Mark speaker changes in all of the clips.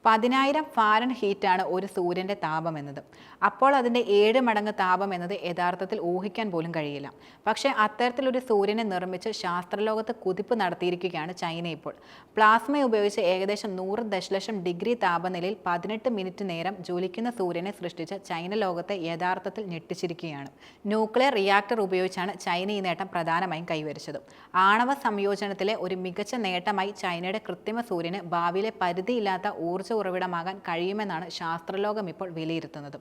Speaker 1: 10,000 ഫാരൻഹീറ്റാണ് ഒരു സൂര്യൻ്റെ താപം എന്നത്. അപ്പോൾ അതിൻ്റെ 7 മടങ്ങ് താപം എന്നത് യഥാർത്ഥത്തിൽ ഊഹിക്കാൻ പോലും കഴിയില്ല. പക്ഷേ അത്തരത്തിലൊരു സൂര്യനെ നിർമ്മിച്ച് ശാസ്ത്രലോകത്ത് കുതിപ്പ് നടത്തിയിരിക്കുകയാണ് ചൈന ഇപ്പോൾ. പ്ലാസ്മ ഉപയോഗിച്ച് ഏകദേശം 100 ദശലക്ഷം ഡിഗ്രി താപനിലയിൽ 18 മിനിറ്റ് നേരം ജ്വലിക്കുന്ന സൂര്യനെ സൃഷ്ടിച്ച ചൈന ലോകത്തെ യഥാർത്ഥത്തിൽ ഞെട്ടിച്ചിരിക്കുകയാണ്. ന്യൂക്ലിയർ റിയാക്ടർ ഉപയോഗിച്ചാണ് ചൈന ഈ നേട്ടം പ്രധാനമായും കൈവരിച്ചത്. ആണവ സംയോജനത്തിലെ ഒരു മികച്ച നേട്ടമായി ചൈനയുടെ കൃത്രിമ സൂര്യന് ഭാവിയിലെ പരിധിയില്ലാത്ത ഊർജ്ജ ഉറവിടമാകാൻ കഴിയുമെന്നാണ് ശാസ്ത്രലോകം ഇപ്പോൾ വിലയിരുത്തുന്നത്.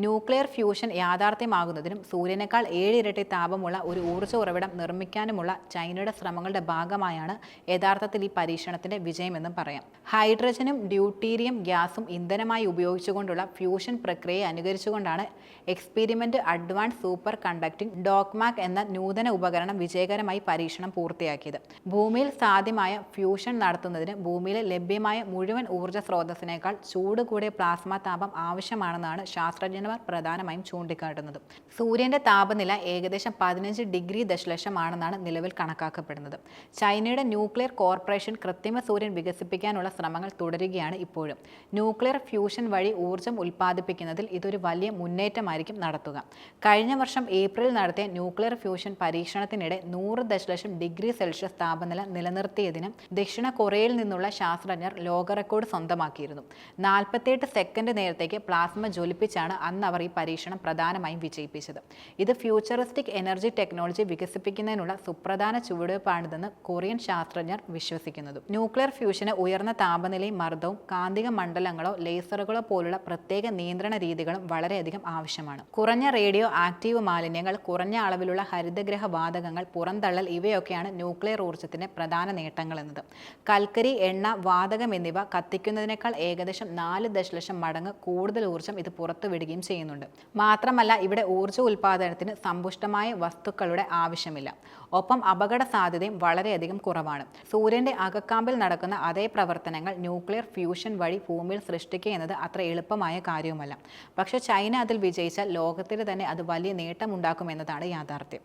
Speaker 1: ന്യൂക്ലിയർ ഫ്യൂഷൻ യാഥാർത്ഥ്യമാകുന്നതിനും സൂര്യനേക്കാൾ 7 ഇരട്ടി താപമുള്ള ഒരു ഊർജ്ജ ഉറവിടം നിർമ്മിക്കാനുമുള്ള ചൈനയുടെ ശ്രമങ്ങളുടെ ഭാഗമായാണ് യഥാർത്ഥത്തിൽ ഈ പരീക്ഷണത്തിന്റെ വിജയമെന്നും പറയാം. ഹൈഡ്രജനും ഡ്യൂട്ടീരിയം ഗ്യാസും ഇന്ധനമായി ഉപയോഗിച്ചുകൊണ്ടുള്ള ഫ്യൂഷൻ പ്രക്രിയയെ അനുകരിച്ചുകൊണ്ടാണ് എക്സ്പെരിമെന്റ് അഡ്വാൻസ് സൂപ്പർ കണ്ടക്ടിംഗ് ഡോക്മാക് എന്ന നൂതന ഉപകരണം വിജയകരമായി പരീക്ഷണം പൂർത്തിയാക്കിയത്. ഭൂമിയിൽ സാധ്യമായ ഫ്യൂഷൻ നടത്തുന്നതിന് ഭൂമിയിലെ ലഭ്യമായ മുഴുവൻ ഊർജ്ജ സ്രോതസ്സിനേക്കാൾ ചൂട് കൂടിയ പ്ലാസ്മ താപം ആവശ്യമാണെന്നാണ് ശാസ്ത്രജ്ഞന്മാർ പ്രധാനമായും ചൂണ്ടിക്കാട്ടുന്നത്. സൂര്യന്റെ താപനില ഏകദേശം 15 ഡിഗ്രി ദശലക്ഷമാണെന്നാണ് നിലവിൽ കണക്കാക്കപ്പെടുന്നത്. ചൈനയുടെ ന്യൂക്ലിയർ കോർപ്പറേഷൻ കൃത്രിമ സൂര്യൻ വികസിപ്പിക്കാനുള്ള ശ്രമങ്ങൾ തുടരുകയാണ് ഇപ്പോഴും. ന്യൂക്ലിയർ ഫ്യൂഷൻ വഴി ഊർജ്ജം ഉൽപ്പാദിപ്പിക്കുന്നതിൽ ഇതൊരു വലിയ മുന്നേറ്റമായിരിക്കും നടത്തുക. കഴിഞ്ഞ വർഷം ഏപ്രിലിൽ നടത്തിയ ന്യൂക്ലിയർ ഫ്യൂഷൻ പരീക്ഷണത്തിനിടെ 100 ദശലക്ഷം ഡിഗ്രി സെൽഷ്യസ് താപനില നിലനിർത്തിയതിന് ദക്ഷിണ കൊറിയയിൽ നിന്നുള്ള ശാസ്ത്രജ്ഞർ ലോക റെക്കോർഡ് സ്വന്തമാക്കിയിരുന്നു. 48 സെക്കൻഡ് നേരത്തേക്ക് പ്ലാസ്മ ജ്വലിപ്പിച്ചാണ് അന്ന് അവർ ഈ പരീക്ഷണം പ്രധാനമായും വിജയിപ്പിച്ചത്. ഇത് ഫ്യൂച്ചറിസ്റ്റിക് എനർജി ടെക്നോളജി വികസിപ്പിക്കുന്നതിനുള്ള സുപ്രധാന ചുവടുവയ്പ്പാണിതെന്ന് കൊറിയൻ ശാസ്ത്രജ്ഞർ വിശ്വസിക്കുന്നത്. ന്യൂക്ലിയർ ഫ്യൂഷന് ഉയർന്ന താപനിലയും മർദ്ദവും കാന്തിക മണ്ഡലങ്ങളോ ലേസറുകളോ പോലുള്ള പ്രത്യേക നിയന്ത്രണ രീതികളും വളരെയധികം ആവശ്യമാണ്. കുറഞ്ഞ റേഡിയോ ആക്റ്റീവ് മാലിന്യങ്ങൾ, കുറഞ്ഞ അളവിലുള്ള ഹരിതഗ്രഹ വാതകങ്ങൾ പുറന്തള്ളൽ ഇവയൊക്കെയാണ് ന്യൂക്ലിയർ ഊർജ്ജത്തിന്റെ പ്രധാന നേട്ടങ്ങൾ എന്നത്. കൽക്കരി, എണ്ണ, വാതകം എന്നിവ കത്തിക്കുന്നതിനേക്കാൾ ഏകദേശം 4 ദശലക്ഷം മടങ്ങ് കൂടുതൽ ഊർജ്ജം ഇത് പുറത്തുവിടുകയും ചെയ്യുന്നുണ്ട്. മാത്രമല്ല ഇവിടെ ഊർജ്ജ ഉൽപ്പാദനത്തിന് സമ്പുഷ്ടമായ വസ്തുക്കളുടെ ആവശ്യമില്ല. ഒപ്പം അപകട സാധ്യതയും വളരെയധികം കുറവാണ്. സൂര്യന്റെ അകക്കാമ്പിൽ നടക്കുന്ന അതേ പ്രവർത്തനങ്ങൾ ന്യൂക്ലിയർ ഫ്യൂഷൻ വഴി ഭൂമിയിൽ സൃഷ്ടിക്കുക എന്നത് അത്ര എളുപ്പമായ കാര്യവുമല്ല. പക്ഷേ ചൈന അതിൽ വിജയിച്ചാൽ ലോകത്തിന് തന്നെ അത് വലിയ നേട്ടമുണ്ടാക്കുമെന്നതാണ് യാഥാർത്ഥ്യം.